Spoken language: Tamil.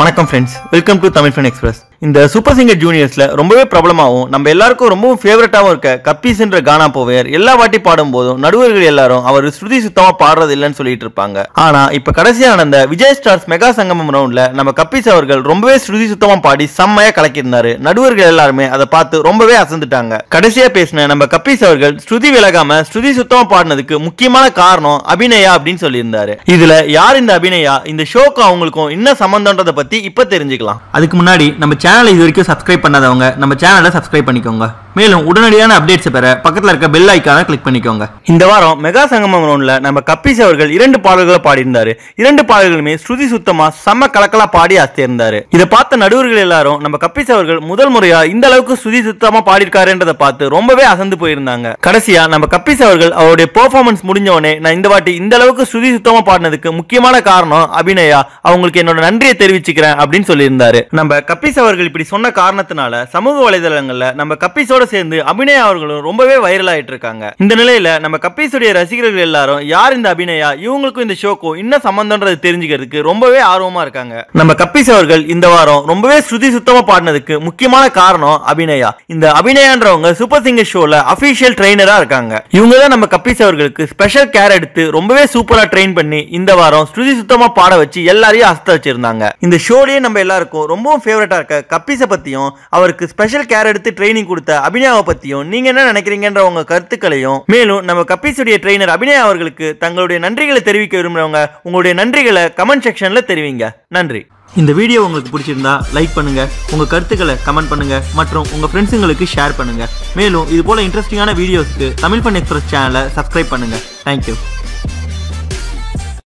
வணக்கம் friends, welcome to Tamil fun express. இந்த சூப்பர் சிங்கர் ஜூனியர்ஸ்ல ரொம்பவே பிரபலமாகவும் நம்ம எல்லாருக்கும் ரொம்பவும் ஃபேவரட்டாகவும் இருக்க கப்பீஸ்ன்ற கானா போவையர் எல்லா வாட்டி பாடும் போதும் நடுவர்கள் எல்லாரும் அவர் ஸ்ருதி சுத்தமா பாடுறது இல்லைன்னு சொல்லிட்டு இருப்பாங்க. ஆனா இப்ப கடைசியா நடந்த விஜய் ஸ்டார்ஸ் மெகா சங்கமம் ரவுண்ட்ல நம்ம கப்பீஸ் அவர்கள் ரொம்பவே ஸ்ருதி சுத்தமா பாடி செம்மையா கலக்கியிருந்தாரு. நடுவர்கள் எல்லாருமே அதை பார்த்து ரொம்பவே அசந்துட்டாங்க. கடைசியா பேசின நம்ம கப்பீஸ் அவர்கள் ஸ்ருதி விலகாம ஸ்ருதி சுத்தமா பாடினதுக்கு முக்கியமான காரணம் அபிநயா அப்படின்னு சொல்லியிருந்தாரு. இதுல யார் இந்த அபிநயா, இந்த ஷோக்கு அவங்களுக்கும் என்ன சம்பந்தம்ன்றத பத்தி இப்ப தெரிஞ்சுக்கலாம். அதுக்கு முன்னாடி நம்ம சேனலை இது வரைக்கும் சப்ஸ்கிரைப் பண்ணாதவங்க நம்ம சேனலை சப்ஸ்கிரைப் பண்ணிக்கோங்க. மேலும் உடனடியான அப்டேட்ஸ் பெற பக்கத்துல இருக்க பெல் ஐகானை கிளிக் பண்ணிக்கோங்க. இந்த வாரம் மெகா சங்கமம் ரவுண்ட்ல நம்ம கப்பீஸ் அவர்கள் 2 பாடல்களை பாடியிருந்தாரு. 2 பாடல்களுமே ஸ்ருதி சுத்தமா செம்ம கலக்கலா பாடி அசத்தியிருந்தாரு. இதை பார்த்த நடுவர்கள் எல்லாரும் நம்ம கப்பீஸ் அவர்கள் முதல் முறையா இந்த அளவுக்கு ஸ்ருதி சுத்தமா பாடியிருக்காருன்றதை பார்த்து ரொம்பவே அசந்து போயிருந்தாங்க. கடைசியா நம்ம கப்பீஸ் அவர்கள் அவருடைய பெர்ஃபார்மன்ஸ் முடிஞ்ச உடனே நான் இந்த வாட்டி இந்த அளவுக்கு ஸ்ருதி சுத்தமா பாடினதுக்கு முக்கியமான காரணம் அபிநயா, அவங்களுக்கு என்னோட நன்றியை தெரிவிச்சுக்கிறேன் அப்படின்னு சொல்லியிருந்தாரு. நம்ம கப்பீஸ் அவர்கள் இப்படி சொன்ன காரணத்தினால சமூக வலைதளங்கள்ல நம்ம கப்பீஸோட சேர்ந்து அபிநயா அவர்களும் ரொம்பவே வைரல் ஆயிட்டு இருக்காங்க. இந்த நிலையில நம்ம கப்பீஸுடைய ரசிகர்கள் எல்லாரும் யார் இந்த அபிநயா, இவங்களுக்கும் இந்த ஷோக்கும் என்ன சம்பந்தம்ன்றது தெரிஞ்சுக்கிறதுக்கு ரொம்பவே ஆர்வமா இருக்காங்க. நம்ம கப்பீஸ் அவர்கள் இந்த வாரம் ரொம்பவே ஸ்ருதி சுத்தமா பாடினதுக்கு முக்கியமான காரணம் அபிநயா. இந்த அபிநயான்றவங்க சூப்பர் சிங்கர் ஷோல அபிஷியல் ட்ரெயினரா இருக்காங்க. இவங்க தான் நம்ம கப்பீஸ் அவர்களுக்கு ஸ்பெஷல் கேர் எடுத்து ரொம்பவே சூப்பரா ட்ரெயின் பண்ணி இந்த வாரம் ஸ்ருதி சுத்தமா பாட வச்சு எல்லாரையும் அசத்த வச்சிருந்தாங்க. இந்த ஷோலயே நம்ம எல்லாருக்கும் ரொம்பவும் ஃபேவரட்டா இருக்க கப்பீஸை பத்தியும் அவருக்கு ஸ்பெஷல் கேர் எடுத்து ட்ரைனிங் கொடுத்த அபிநயாவை பத்தியும் நீங்க என்ன நினைக்கிறீங்கன்ற உங்க கருத்துக்களையும், மேலும் நம்ம கப்பீஸுடைய ட்ரெயினர் அபிநயா அவர்களுக்கு தங்களுடைய நன்றிகளை தெரிவிக்க விரும்புறவங்க உங்களுடைய நன்றிகளை கமெண்ட் செக்ஷன்ல தெரிவிங்க. நன்றி. இந்த வீடியோ உங்களுக்கு பிடிச்சிருந்தா லைக் பண்ணுங்க, உங்க கருத்துக்களை கமெண்ட் பண்ணுங்க மற்றும் உங்க ஃப்ரெண்ட்ஸுங்களுக்கு ஷேர் பண்ணுங்க. மேலும் இது போல இன்ட்ரெஸ்டிங்கான வீடியோஸ்க்கு தமிழ் ஃபன் எக்ஸ்பிரஸ் சேனலை சப்ஸ்கிரைப் பண்ணுங்க. தேங்க்யூ.